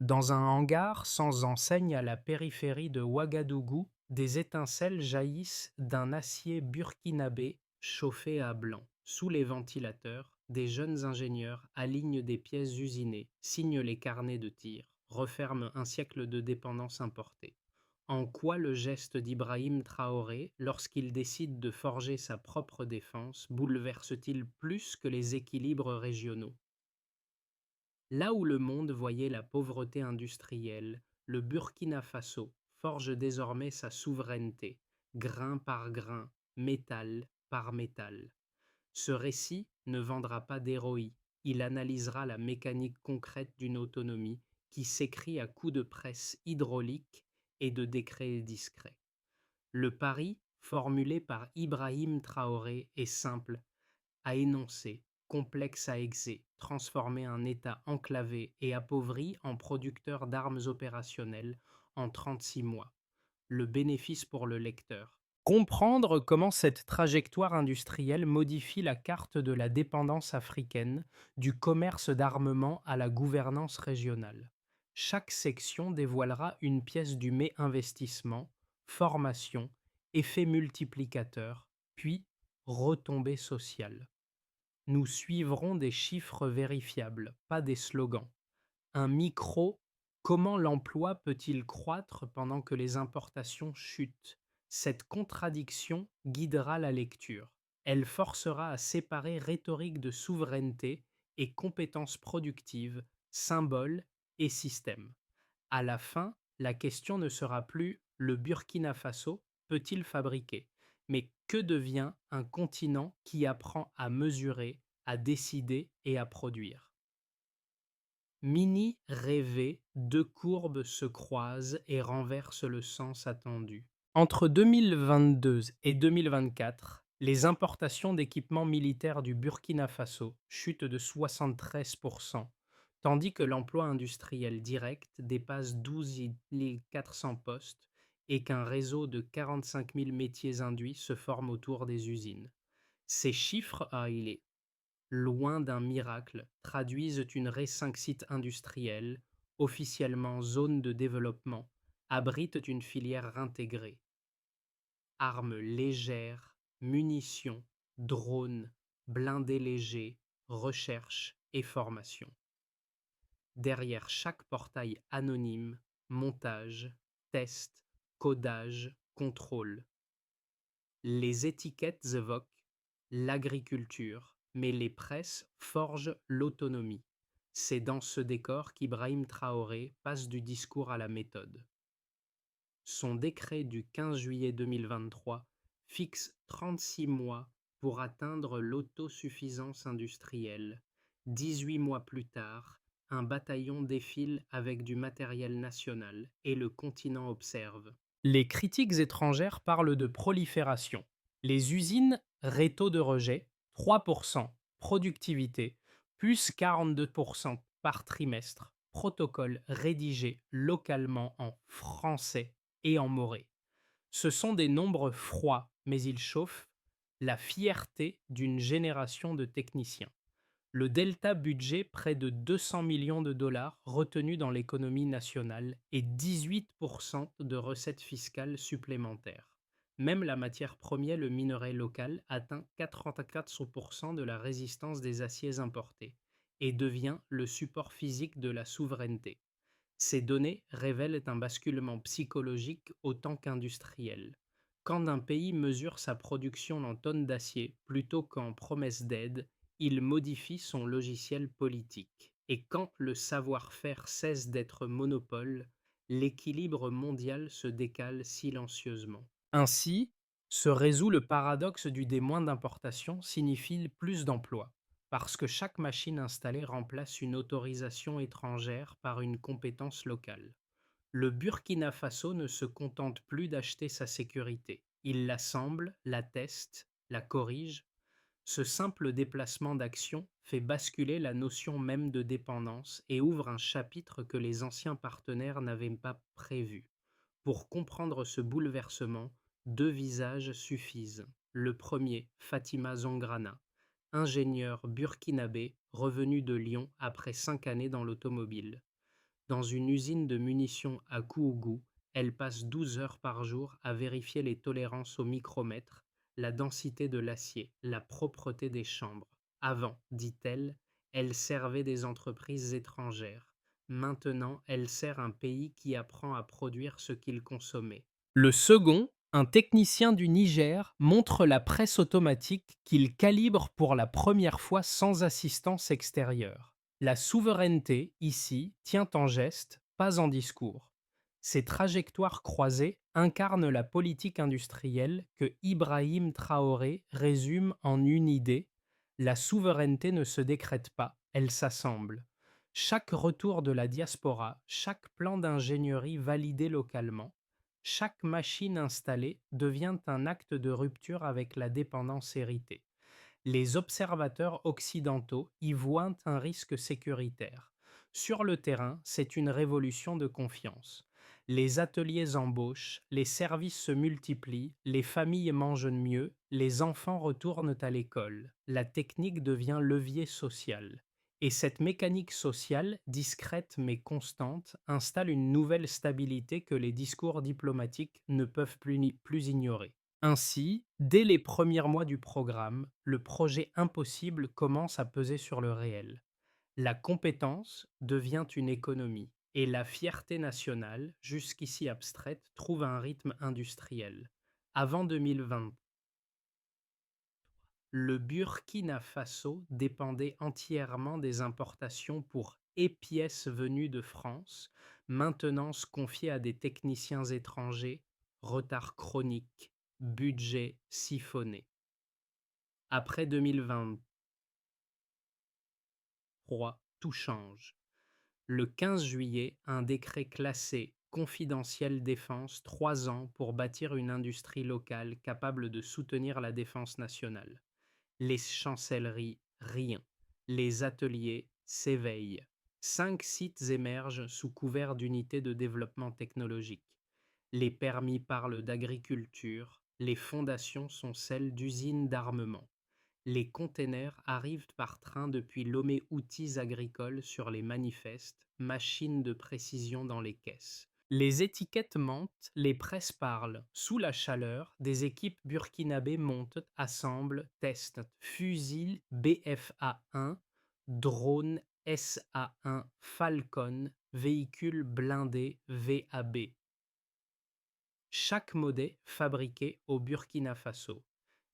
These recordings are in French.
Dans un hangar sans enseigne à la périphérie de Ouagadougou, des étincelles jaillissent d'un acier burkinabé chauffé à blanc. Sous les ventilateurs, des jeunes ingénieurs alignent des pièces usinées, signent les carnets de tir, referment un siècle de dépendance importée. En quoi le geste d'Ibrahim Traoré, lorsqu'il décide de forger sa propre défense, bouleverse-t-il plus que les équilibres régionaux? Là où le monde voyait la pauvreté industrielle, le Burkina Faso forge désormais sa souveraineté, grain par grain, métal par métal. Ce récit ne vendra pas d'héroï, il analysera la mécanique concrète d'une autonomie qui s'écrit à coups de presse hydraulique et de décrets discrets. Le pari, formulé par Ibrahim Traoré, est simple à énoncer, complexe à exer, transformer un État enclavé et appauvri en producteur d'armes opérationnelles en 36 mois. Le bénéfice pour le lecteur. Comprendre comment cette trajectoire industrielle modifie la carte de la dépendance africaine, du commerce d'armement à la gouvernance régionale. Chaque section dévoilera une pièce du mets investissement, formation, effet multiplicateur, puis retombée sociale. Nous suivrons des chiffres vérifiables, pas des slogans. Un micro, comment l'emploi peut-il croître pendant que les importations chutent? Cette contradiction guidera la lecture. Elle forcera à séparer rhétorique de souveraineté et compétences productives, symboles et système. À la fin, la question ne sera plus le Burkina Faso peut-il fabriquer, mais que devient un continent qui apprend à mesurer, à décider et à produire. Mini rêvé, deux courbes se croisent et renversent le sens attendu. Entre 2022 et 2024, les importations d'équipements militaires du Burkina Faso chutent de 73%, tandis que l'emploi industriel direct dépasse 12 400 postes et qu'un réseau de 45 000 métiers induits se forme autour des usines. Ces chiffres, il est loin d'un miracle, traduisent une réussite industrielle, officiellement zone de développement, abritent une filière intégrée. Armes légères, munitions, drones, blindés légers, recherche et formation. Derrière chaque portail anonyme, montage, test, codage, contrôle. Les étiquettes évoquent l'agriculture, mais les presses forgent l'autonomie. C'est dans ce décor qu'Ibrahim Traoré passe du discours à la méthode. Son décret du 15 juillet 2023 fixe 36 mois pour atteindre l'autosuffisance industrielle. 18 mois plus tard, un bataillon défile avec du matériel national et le continent observe. Les critiques étrangères parlent de prolifération. Les usines, taux de rejet, 3%, productivité, plus 42% par trimestre, protocole rédigé localement en français et en morée. Ce sont des nombres froids, mais ils chauffent la fierté d'une génération de techniciens. Le delta budget, près de 200 millions de dollars retenus dans l'économie nationale et 18% de recettes fiscales supplémentaires. Même la matière première, le minerai local, atteint 84% de la résistance des aciers importés et devient le support physique de la souveraineté. Ces données révèlent un basculement psychologique autant qu'industriel. Quand un pays mesure sa production en tonnes d'acier plutôt qu'en promesses d'aide, il modifie son logiciel politique. Et quand le savoir-faire cesse d'être monopole, l'équilibre mondial se décale silencieusement. Ainsi, se résout le paradoxe du des moins d'importation signifie plus d'emplois, parce que chaque machine installée remplace une autorisation étrangère par une compétence locale. Le Burkina Faso ne se contente plus d'acheter sa sécurité. Il l'assemble, la teste, la corrige. Ce simple déplacement d'action fait basculer la notion même de dépendance et ouvre un chapitre que les anciens partenaires n'avaient pas prévu. Pour comprendre ce bouleversement, deux visages suffisent. Le premier, Fatima Zongrana, ingénieur burkinabé revenu de Lyon après 5 années dans l'automobile. Dans une usine de munitions à Kougou, elle passe 12 heures par jour à vérifier les tolérances au micromètre, la densité de l'acier, la propreté des chambres. Avant, dit-elle, elle servait des entreprises étrangères. Maintenant, elle sert un pays qui apprend à produire ce qu'il consommait. Le second, un technicien du Niger, montre la presse automatique qu'il calibre pour la première fois sans assistance extérieure. La souveraineté, ici, tient en geste, pas en discours. Ces trajectoires croisées incarnent la politique industrielle que Ibrahim Traoré résume en une idée: la souveraineté ne se décrète pas, elle s'assemble. Chaque retour de la diaspora, chaque plan d'ingénierie validé localement, chaque machine installée devient un acte de rupture avec la dépendance héritée. Les observateurs occidentaux y voient un risque sécuritaire. Sur le terrain, c'est une révolution de confiance. Les ateliers embauchent, les services se multiplient, les familles mangent mieux, les enfants retournent à l'école. La technique devient levier social. Et cette mécanique sociale, discrète mais constante, installe une nouvelle stabilité que les discours diplomatiques ne peuvent plus ignorer. Ainsi, dès les premiers mois du programme, le projet impossible commence à peser sur le réel. La compétence devient une économie et la fierté nationale, jusqu'ici abstraite, trouve un rythme industriel. Avant 2020, le Burkina Faso dépendait entièrement des importations pour épices venues de France, maintenance confiée à des techniciens étrangers, retard chronique, budget siphonné. Après 2023, tout change. Le 15 juillet, un décret classé confidentiel défense 3 ans pour bâtir une industrie locale capable de soutenir la défense nationale. Les chancelleries, rien. Les ateliers s'éveillent. 5 sites émergent sous couvert d'unités de développement technologique. Les permis parlent d'agriculture, les fondations sont celles d'usines d'armement. Les containers arrivent par train depuis Lomé Outils agricoles sur les manifestes, machines de précision dans les caisses. Les étiquettes mentent, les presses parlent. Sous la chaleur, des équipes burkinabées montent, assemblent, testent. Fusils BFA-1, drones SA-1 Falcon, véhicules blindés VAB. Chaque modèle fabriqué au Burkina Faso.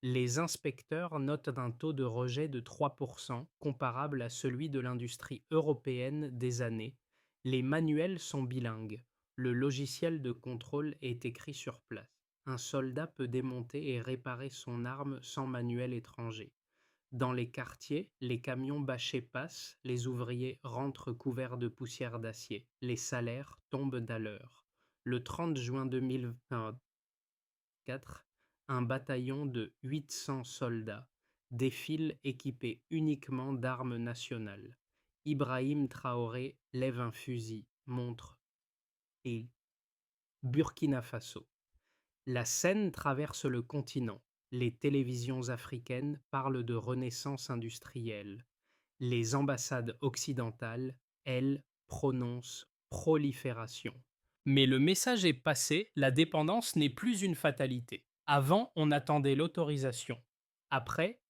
Les inspecteurs notent un taux de rejet de 3%, comparable à celui de l'industrie européenne des années. Les manuels sont bilingues. Le logiciel de contrôle est écrit sur place. Un soldat peut démonter et réparer son arme sans manuel étranger. Dans les quartiers, les camions bâchés passent, les ouvriers rentrent couverts de poussière d'acier. Les salaires tombent à l'heure. Le 30 juin 2024, un bataillon de 800 soldats défile équipé uniquement d'armes nationales. Ibrahim Traoré lève un fusil, montre et Burkina Faso. La scène traverse le continent. Les télévisions africaines parlent de renaissance industrielle. Les ambassades occidentales, elles, prononcent prolifération. Mais le message est passé, la dépendance n'est plus une fatalité. Avant, on attendait l'autorisation. Après,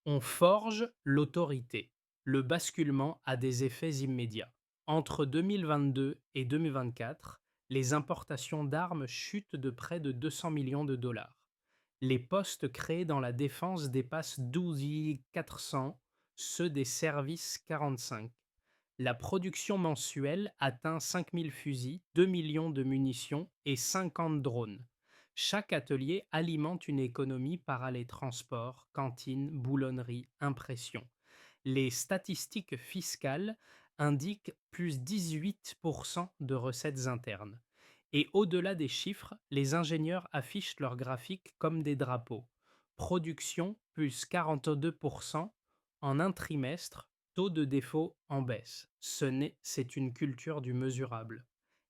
on forge l'autorité. Le basculement a des effets immédiats. Entre 2022 et 2024, les importations d'armes chutent de près de 200 millions de dollars. Les postes créés dans la défense dépassent 12 400, ceux des services 45. La production mensuelle atteint 5000 fusils, 2 millions de munitions et 50 drones. Chaque atelier alimente une économie par les transports, cantines, boulonneries, impression. Les statistiques fiscales indiquent plus 18% de recettes internes. Et au-delà des chiffres, les ingénieurs affichent leurs graphiques comme des drapeaux. Production plus 42% en un trimestre, taux de défaut en baisse. C'est une culture du mesurable.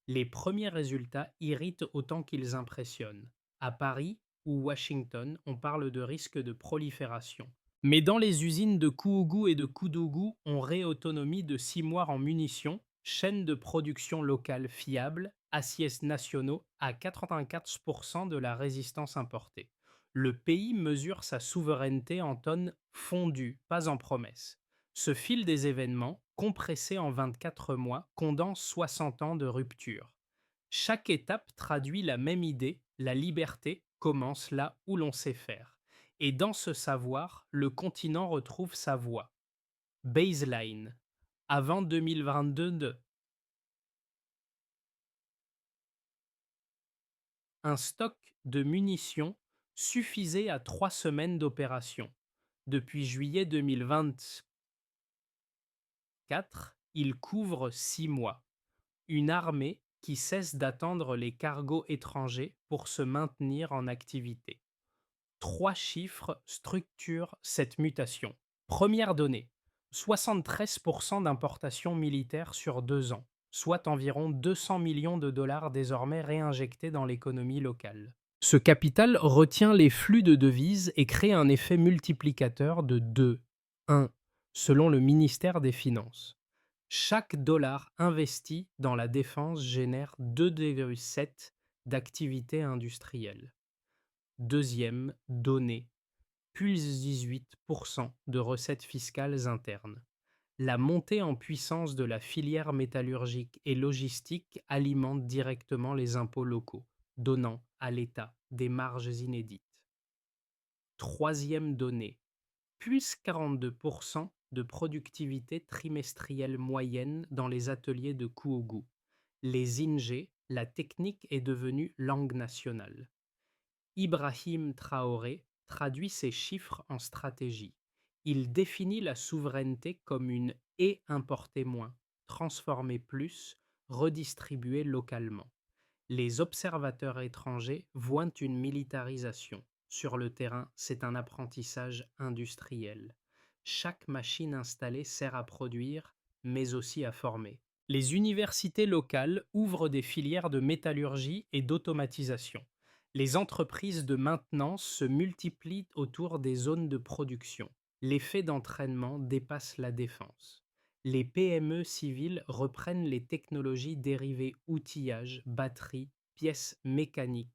Les premiers résultats irritent autant qu'ils impressionnent. À Paris ou Washington, on parle de risque de prolifération. Mais dans les usines de Kouougou et de Koudougou, on réautonomie de 6 mois en munitions, Chaîne de production locale fiable, aciers nationaux à 84% de la résistance importée. Le pays mesure sa souveraineté en tonnes fondues, pas en promesses. Ce fil des événements, compressé en 24 mois, condense 60 ans de rupture. Chaque étape traduit la même idée, la liberté commence là où l'on sait faire. Et dans ce savoir, le continent retrouve sa voix. Baseline. Avant 2022, un stock de munitions suffisait à 3 semaines d'opération. Depuis juillet 2024, il couvre 6 mois. Une armée qui cesse d'attendre les cargos étrangers pour se maintenir en activité. 3 chiffres structurent cette mutation. Première donnée, 73% d'importations militaires sur 2 ans, soit environ 200 millions de dollars désormais réinjectés dans l'économie locale. Ce capital retient les flux de devises et crée un effet multiplicateur de 2, 1, selon le ministère des Finances. Chaque dollar investi dans la défense génère 2,7 d'activité industrielle. Deuxième donnée, plus 18% de recettes fiscales internes. La montée en puissance de la filière métallurgique et logistique alimente directement les impôts locaux, donnant à l'État des marges inédites. Troisième donnée, plus 42% de productivité trimestrielle moyenne dans les ateliers de Kouougou. Les ING, la technique est devenue langue nationale. Ibrahim Traoré traduit ces chiffres en stratégie. Il définit la souveraineté comme une et importer moins, transformer plus, redistribuer localement. Les observateurs étrangers voient une militarisation. Sur le terrain, c'est un apprentissage industriel. Chaque machine installée sert à produire, mais aussi à former. Les universités locales ouvrent des filières de métallurgie et d'automatisation. Les entreprises de maintenance se multiplient autour des zones de production. L'effet d'entraînement dépasse la défense. Les PME civiles reprennent les technologies dérivées outillage, batterie, pièces mécaniques.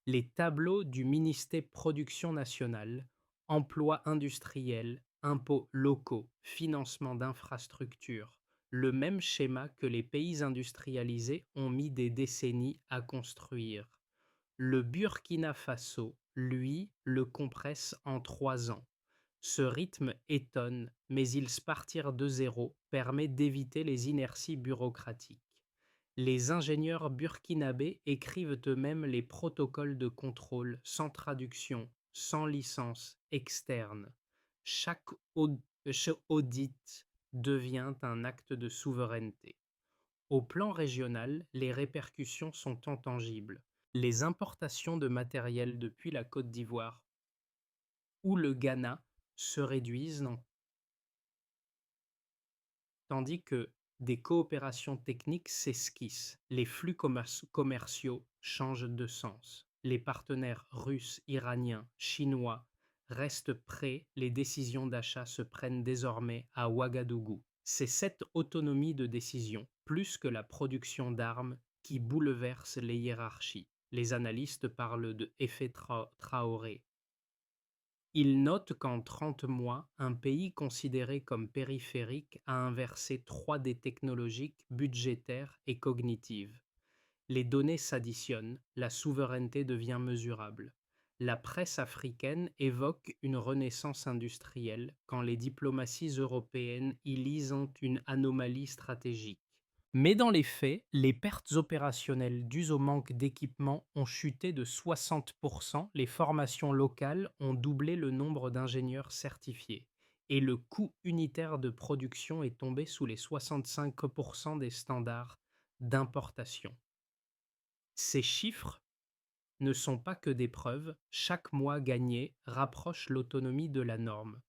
Les tableaux du ministère Production nationale, emploi industriel, impôts locaux, financement d'infrastructures, le même schéma que les pays industrialisés ont mis des décennies à construire. Le Burkina Faso, lui, le compresse en 3 ans. Ce rythme étonne, mais partir de zéro permet d'éviter les inerties bureaucratiques. Les ingénieurs burkinabés écrivent eux-mêmes les protocoles de contrôle sans traduction, sans licence externe. Chaque audit devient un acte de souveraineté. Au plan régional, les répercussions sont intangibles. Les importations de matériel depuis la Côte d'Ivoire ou le Ghana se réduisent, tandis que des coopérations techniques s'esquissent. Les flux commerciaux changent de sens. Les partenaires russes, iraniens, chinois restent prêts, les décisions d'achat se prennent désormais à Ouagadougou. C'est cette autonomie de décision, plus que la production d'armes, qui bouleverse les hiérarchies. Les analystes parlent de effet Traoré. Il note qu'en 30 mois, un pays considéré comme périphérique a inversé 3D technologiques, budgétaires et cognitives. Les données s'additionnent, la souveraineté devient mesurable. La presse africaine évoque une renaissance industrielle quand les diplomaties européennes y lisent une anomalie stratégique. Mais dans les faits, les pertes opérationnelles dues au manque d'équipement ont chuté de 60%, les formations locales ont doublé le nombre d'ingénieurs certifiés, et le coût unitaire de production est tombé sous les 65% des standards d'importation. Ces chiffres ne sont pas que des preuves, chaque mois gagné rapproche l'autonomie de la norme.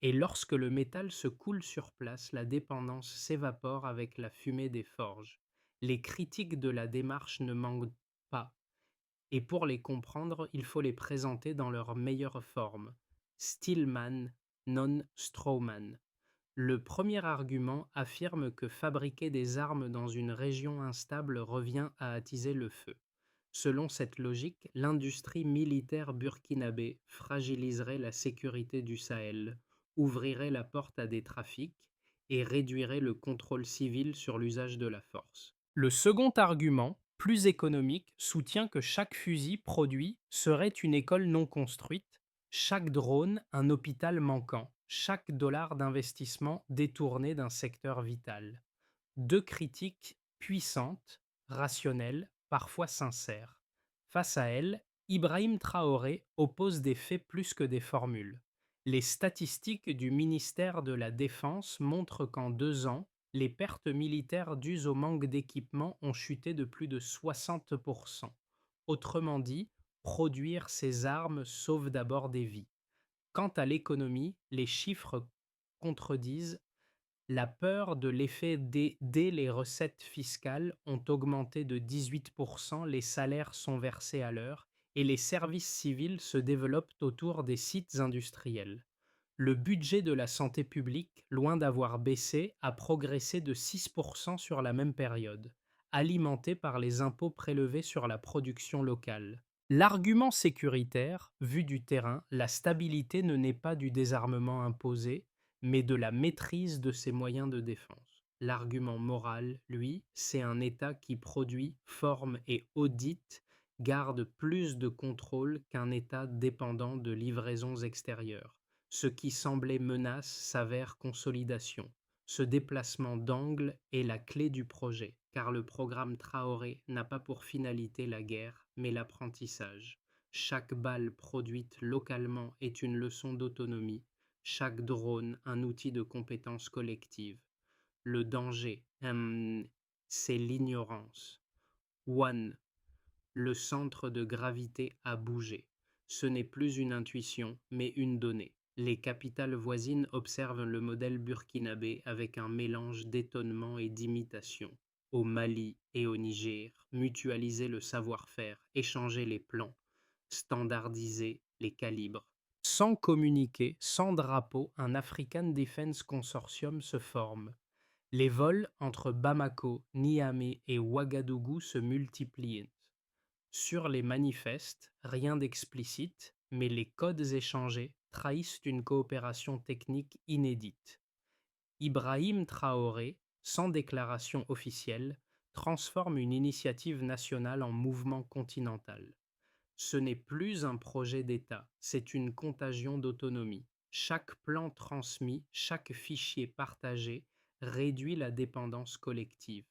Et lorsque le métal se coule sur place, la dépendance s'évapore avec la fumée des forges. Les critiques de la démarche ne manquent pas, et pour les comprendre, il faut les présenter dans leur meilleure forme. Stillman, non Strawman. Le premier argument affirme que fabriquer des armes dans une région instable revient à attiser le feu. Selon cette logique, l'industrie militaire burkinabé fragiliserait la sécurité du Sahel, ouvrirait la porte à des trafics et réduirait le contrôle civil sur l'usage de la force. Le second argument, plus économique, soutient que chaque fusil produit serait une école non construite, chaque drone un hôpital manquant, chaque dollar d'investissement détourné d'un secteur vital. Deux critiques puissantes, rationnelles, parfois sincères. Face à elles, Ibrahim Traoré oppose des faits plus que des formules. Les statistiques du ministère de la Défense montrent qu'en 2 ans, les pertes militaires dues au manque d'équipement ont chuté de plus de 60%. Autrement dit, produire ces armes sauve d'abord des vies. Quant à l'économie, les chiffres contredisent la peur de l'effet dès les recettes fiscales ont augmenté de 18%, les salaires sont versés à l'heure et les services civils se développent autour des sites industriels. Le budget de la santé publique, loin d'avoir baissé, a progressé de 6% sur la même période, alimenté par les impôts prélevés sur la production locale. L'argument sécuritaire, vu du terrain, la stabilité ne naît pas du désarmement imposé, mais de la maîtrise de ses moyens de défense. L'argument moral, lui, c'est un État qui produit, forme et audite, garde plus de contrôle qu'un État dépendant de livraisons extérieures. Ce qui semblait menace s'avère consolidation. Ce déplacement d'angle est la clé du projet, car le programme Traoré n'a pas pour finalité la guerre, mais l'apprentissage. Chaque balle produite localement est une leçon d'autonomie, chaque drone un outil de compétence collective. Le danger, c'est l'ignorance. One, le centre de gravité a bougé. Ce n'est plus une intuition, mais une donnée. Les capitales voisines observent le modèle burkinabé avec un mélange d'étonnement et d'imitation. Au Mali et au Niger, mutualiser le savoir-faire, échanger les plans, standardiser les calibres. Sans communiquer, sans drapeau, un African Defense Consortium se forme. Les vols entre Bamako, Niamey et Ouagadougou se multiplient. Sur les manifestes, rien d'explicite, mais les codes échangés trahissent une coopération technique inédite. Ibrahim Traoré, sans déclaration officielle, transforme une initiative nationale en mouvement continental. Ce n'est plus un projet d'État, c'est une contagion d'autonomie. Chaque plan transmis, chaque fichier partagé réduit la dépendance collective.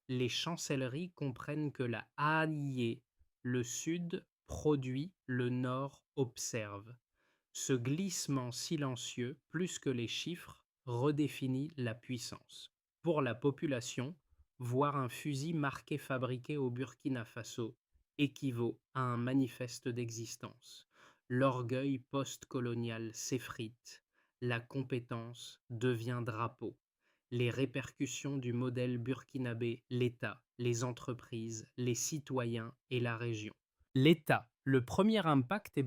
Les chancelleries comprennent que la AIE, le Sud produit, le Nord observe. Ce glissement silencieux, plus que les chiffres, redéfinit la puissance. Pour la population, voir un fusil marqué fabriqué au Burkina Faso équivaut à un manifeste d'existence. L'orgueil post-colonial s'effrite, la compétence devient drapeau. Les répercussions du modèle burkinabé, l'État, les entreprises, les citoyens et la région. L'État, le premier impact est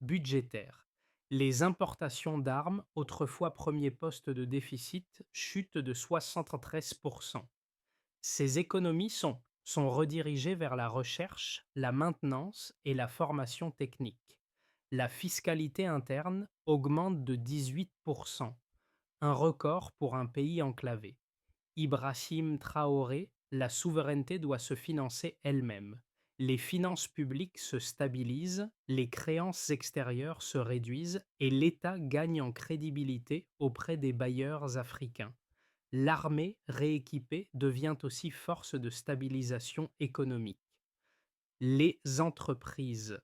budgétaire. Les importations d'armes, autrefois premier poste de déficit, chutent de 73%. Ces économies sont redirigées vers la recherche, la maintenance et la formation technique. La fiscalité interne augmente de 18%, un record pour un pays enclavé. Ibrahim Traoré, la souveraineté doit se financer elle-même. Les finances publiques se stabilisent, les créances extérieures se réduisent et l'État gagne en crédibilité auprès des bailleurs africains. L'armée rééquipée devient aussi force de stabilisation économique. Les entreprises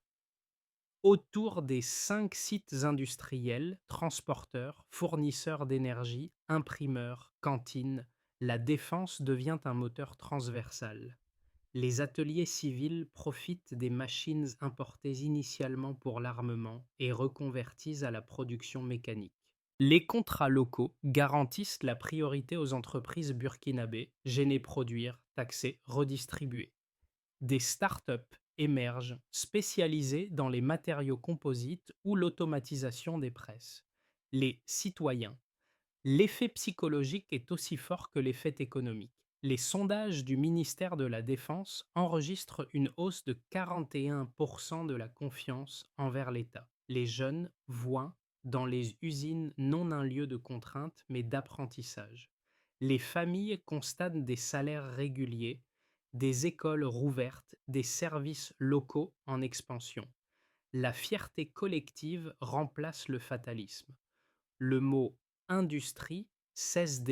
autour des 5 sites industriels, transporteurs, fournisseurs d'énergie, imprimeurs, cantines, la défense devient un moteur transversal. Les ateliers civils profitent des machines importées initialement pour l'armement et reconverties à la production mécanique. Les contrats locaux garantissent la priorité aux entreprises burkinabées, gênées produire, taxer, redistribuer. Des start-up émergent spécialisées dans les matériaux composites ou l'automatisation des presses. Les citoyens, L'effet psychologique est aussi fort que l'effet économique. Les sondages du ministère de la Défense enregistrent une hausse de 41% de la confiance envers l'État. Les jeunes voient dans les usines non un lieu de contrainte, mais d'apprentissage. Les familles constatent des salaires réguliers, des écoles rouvertes, des services locaux en expansion. La fierté collective remplace le fatalisme. Le mot industrie cesse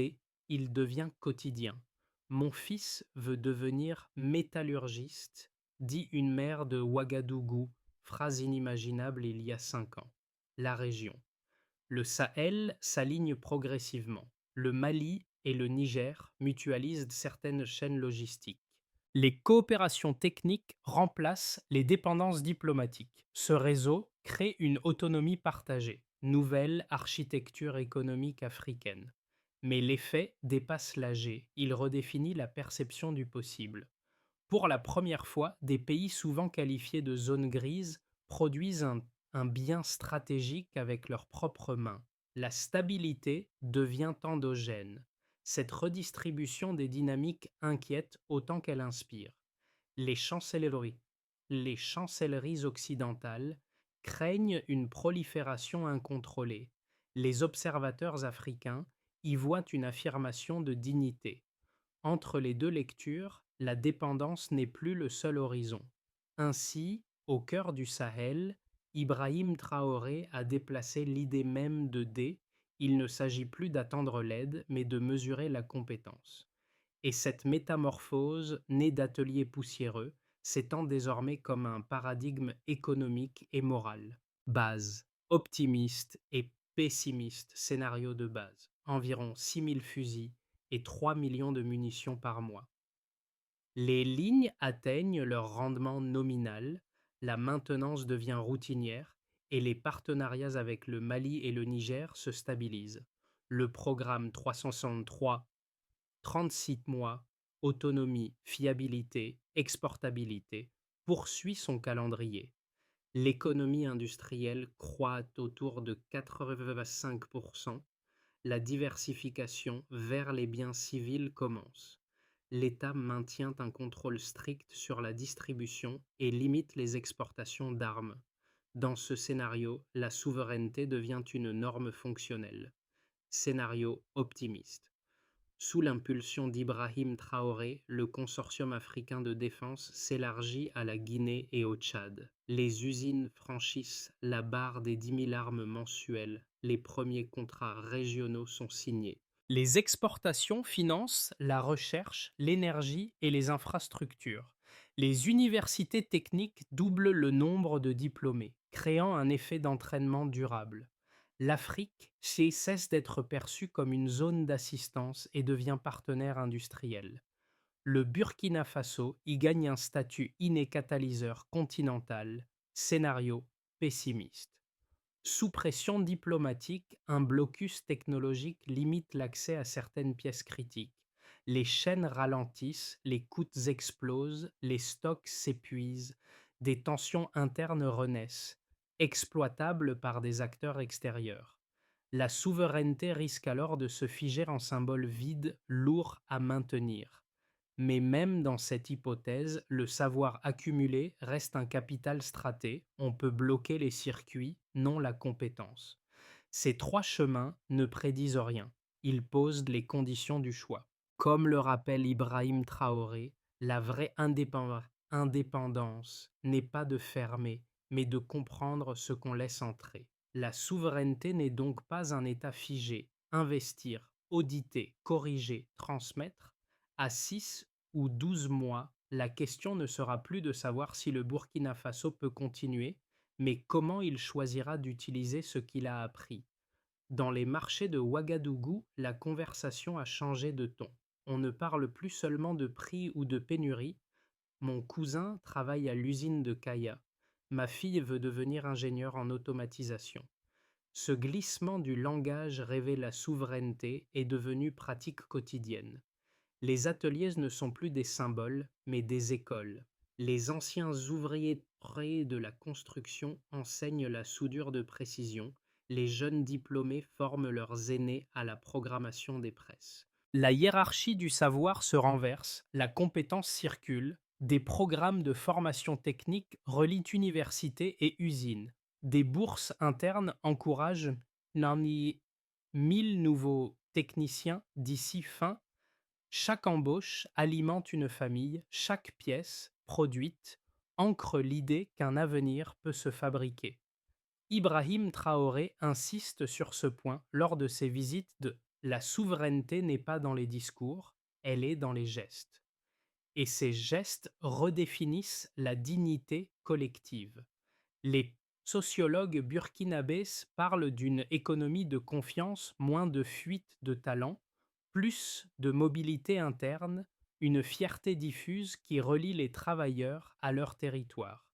il devient quotidien. Mon fils veut devenir métallurgiste, dit une mère de Ouagadougou, phrase inimaginable il y a 5 ans. La région. Le Sahel s'aligne progressivement. Le Mali et le Niger mutualisent certaines chaînes logistiques. Les coopérations techniques remplacent les dépendances diplomatiques. Ce réseau crée une autonomie partagée, nouvelle architecture économique africaine. Mais l'effet dépasse l'âge, il redéfinit la perception du possible. Pour la première fois, des pays souvent qualifiés de zones grises produisent un bien stratégique avec leurs propres mains. La stabilité devient endogène. Cette redistribution des dynamiques inquiète autant qu'elle inspire. Les chancelleries, les chancelleries occidentales craignent une prolifération incontrôlée. Les observateurs africains y voient une affirmation de dignité. Entre les deux lectures, la dépendance n'est plus le seul horizon. Ainsi, au cœur du Sahel, Ibrahim Traoré a déplacé l'idée même de il ne s'agit plus d'attendre l'aide, mais de mesurer la compétence. Et cette métamorphose, née d'ateliers poussiéreux, s'étend désormais comme un paradigme économique et moral. Base, optimiste et pessimiste, scénario de base. Environ 6000 fusils et 3 millions de munitions par mois. Les lignes atteignent leur rendement nominal, la maintenance devient routinière et les partenariats avec le Mali et le Niger se stabilisent. Le programme 363, 36 mois, autonomie, fiabilité, exportabilité, poursuit son calendrier. L'économie industrielle croît autour de 85%, la diversification vers les biens civils commence. L'État maintient un contrôle strict sur la distribution et limite les exportations d'armes. Dans ce scénario, la souveraineté devient une norme fonctionnelle. Scénario optimiste. Sous l'impulsion d'Ibrahim Traoré, le consortium africain de défense s'élargit à la Guinée et au Tchad. Les usines franchissent la barre des 10 000 armes mensuelles. Les premiers contrats régionaux sont signés. Les exportations financent la recherche, l'énergie et les infrastructures. Les universités techniques doublent le nombre de diplômés, créant un effet d'entraînement durable. L'Afrique cesse d'être perçue comme une zone d'assistance et devient partenaire industriel. Le Burkina Faso y gagne un statut iné-catalyseur continental, scénario pessimiste. Sous pression diplomatique, un blocus technologique limite l'accès à certaines pièces critiques. Les chaînes ralentissent, les coûts explosent, les stocks s'épuisent, des tensions internes renaissent, exploitables par des acteurs extérieurs. La souveraineté risque alors de se figer en symbole vide, lourd à maintenir. Mais même dans cette hypothèse, le savoir accumulé reste un capital straté, on peut bloquer les circuits, non la compétence. Ces trois chemins ne prédisent rien, ils posent les conditions du choix. Comme le rappelle Ibrahim Traoré, la vraie indépendance n'est pas de fermer, mais de comprendre ce qu'on laisse entrer. La souveraineté n'est donc pas un état figé, investir, auditer, corriger, transmettre. À 6 ou 12 mois, la question ne sera plus de savoir si le Burkina Faso peut continuer, mais comment il choisira d'utiliser ce qu'il a appris. Dans les marchés de Ouagadougou, la conversation a changé de ton. On ne parle plus seulement de prix ou de pénurie. Mon cousin travaille à l'usine de Kaya. Ma fille veut devenir ingénieure en automatisation. Ce glissement du langage rêvé la souveraineté est devenu pratique quotidienne. Les ateliers ne sont plus des symboles, mais des écoles. Les anciens ouvriers près de la construction enseignent la soudure de précision, les jeunes diplômés forment leurs aînés à la programmation des presses. La hiérarchie du savoir se renverse, la compétence circule, des programmes de formation technique relient universités et usines. Des bourses internes encouragent Nani 1000 nouveaux techniciens d'ici fin. Chaque embauche alimente une famille, chaque pièce produite ancre l'idée qu'un avenir peut se fabriquer. Ibrahim Traoré insiste sur ce point lors de ses visites de la souveraineté n'est pas dans les discours, elle est dans les gestes. Et ces gestes redéfinissent la dignité collective. Les sociologues burkinabés parlent d'une économie de confiance, moins de fuite de talents, plus de mobilité interne, une fierté diffuse qui relie les travailleurs à leur territoire.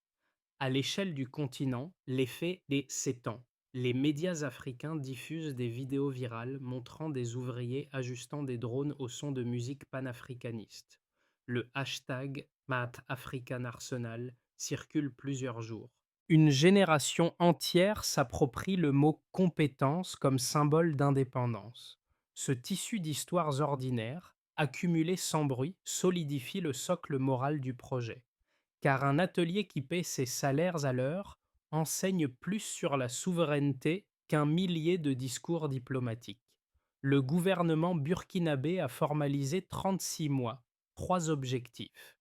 À l'échelle du continent, l'effet s'étend. Les médias africains diffusent des vidéos virales montrant des ouvriers ajustant des drones au son de musique panafricaniste. Le hashtag #MathAfricanArsenal circule plusieurs jours. Une génération entière s'approprie le mot compétence comme symbole d'indépendance. Ce tissu d'histoires ordinaires, accumulé sans bruit, solidifie le socle moral du projet. Car un atelier qui paie ses salaires à l'heure enseigne plus sur la souveraineté qu'un millier de discours diplomatiques. Le gouvernement burkinabé a formalisé 36 mois, 3 objectifs,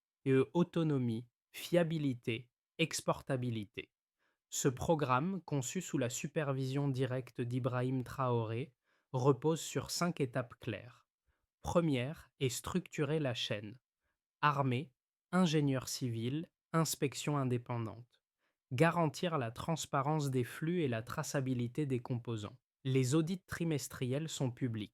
autonomie, fiabilité, exportabilité. Ce programme, conçu sous la supervision directe d'Ibrahim Traoré, repose sur 5 étapes claires. Première est structurer la chaîne. Armée, ingénieur civil, inspection indépendante. Garantir la transparence des flux et la traçabilité des composants. Les audits trimestriels sont publics.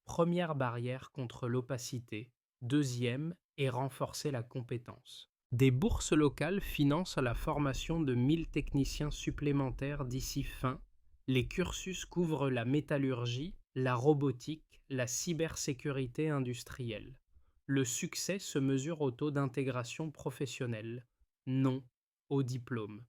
Première barrière contre l'opacité. Deuxième est renforcer la compétence. Des bourses locales financent la formation de 1000 techniciens supplémentaires d'ici fin. Les cursus couvrent la métallurgie, la robotique, la cybersécurité industrielle. Le succès se mesure au taux d'intégration professionnelle, non au diplôme.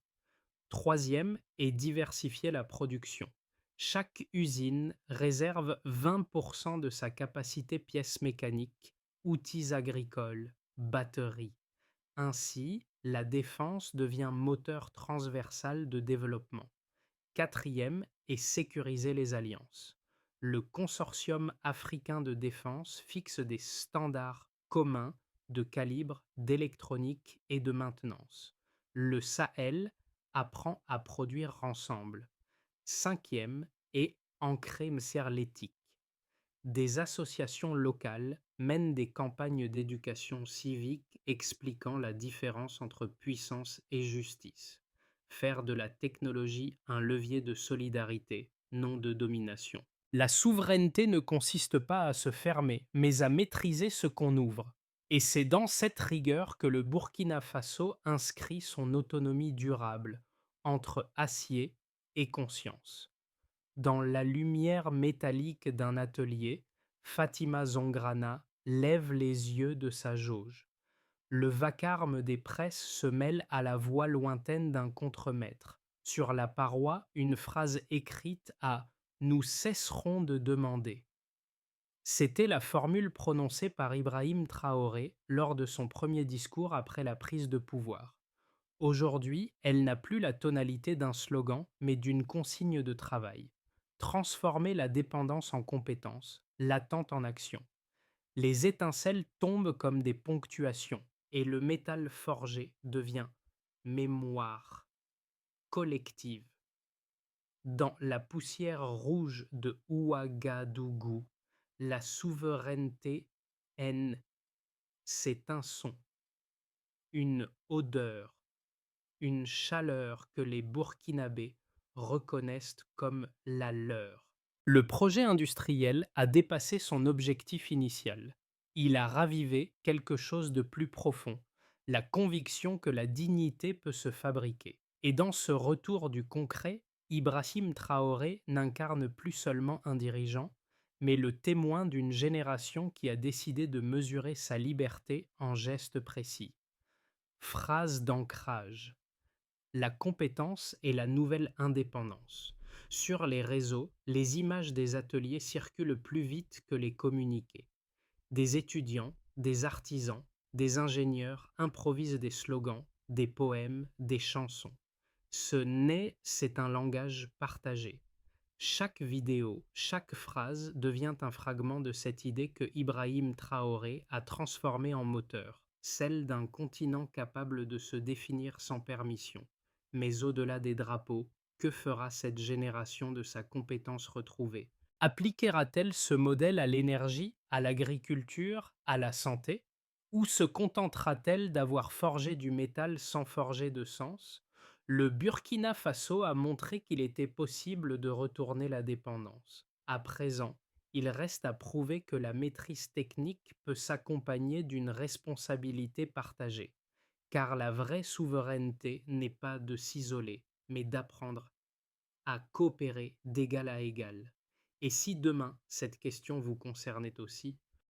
Troisième est diversifier la production. Chaque usine réserve 20% de sa capacité pièces mécaniques, outils agricoles, batteries. Ainsi, la défense devient moteur transversal de développement. Quatrième est sécuriser les alliances. Le Consortium africain de défense fixe des standards communs de calibre, d'électronique et de maintenance. Le Sahel apprend à produire ensemble. Cinquième est ancrer l'éthique. Des associations locales mènent des campagnes d'éducation civique expliquant la différence entre puissance et justice. Faire de la technologie un levier de solidarité, non de domination. La souveraineté ne consiste pas à se fermer, mais à maîtriser ce qu'on ouvre. Et c'est dans cette rigueur que le Burkina Faso inscrit son autonomie durable entre acier et conscience. Dans la lumière métallique d'un atelier, Fatima Zongrana lève les yeux de sa jauge. Le vacarme des presses se mêle à la voix lointaine d'un contremaître. Sur la paroi, une phrase écrite à Nous cesserons de demander. C'était la formule prononcée par Ibrahim Traoré lors de son premier discours après la prise de pouvoir. Aujourd'hui, elle n'a plus la tonalité d'un slogan, mais d'une consigne de travail. Transformer la dépendance en compétence, l'attente en action. Les étincelles tombent comme des ponctuations, et le métal forgé devient mémoire collective. Dans la poussière rouge de Ouagadougou, la souveraineté c'est un son, une odeur, une chaleur que les Burkinabés reconnaissent comme la leur. Le projet industriel a dépassé son objectif initial. Il a ravivé quelque chose de plus profond, la conviction que la dignité peut se fabriquer. Et dans ce retour du concret, Ibrahim Traoré n'incarne plus seulement un dirigeant, mais le témoin d'une génération qui a décidé de mesurer sa liberté en gestes précis. Phrase d'ancrage. La compétence est la nouvelle indépendance. Sur les réseaux, les images des ateliers circulent plus vite que les communiqués. Des étudiants, des artisans, des ingénieurs improvisent des slogans, des poèmes, des chansons. Ce n'est, c'est un langage partagé. Chaque vidéo, chaque phrase devient un fragment de cette idée que Ibrahim Traoré a transformée en moteur, celle d'un continent capable de se définir sans permission. Mais au-delà des drapeaux, que fera cette génération de sa compétence retrouvée? Appliquera-t-elle ce modèle à l'énergie, à l'agriculture, à la santé? Ou se contentera-t-elle d'avoir forgé du métal sans forger de sens? Le Burkina Faso a montré qu'il était possible de retourner la dépendance. À présent, il reste à prouver que la maîtrise technique peut s'accompagner d'une responsabilité partagée, car la vraie souveraineté n'est pas de s'isoler, mais d'apprendre à coopérer d'égal à égal. Et si demain cette question vous concernait aussi,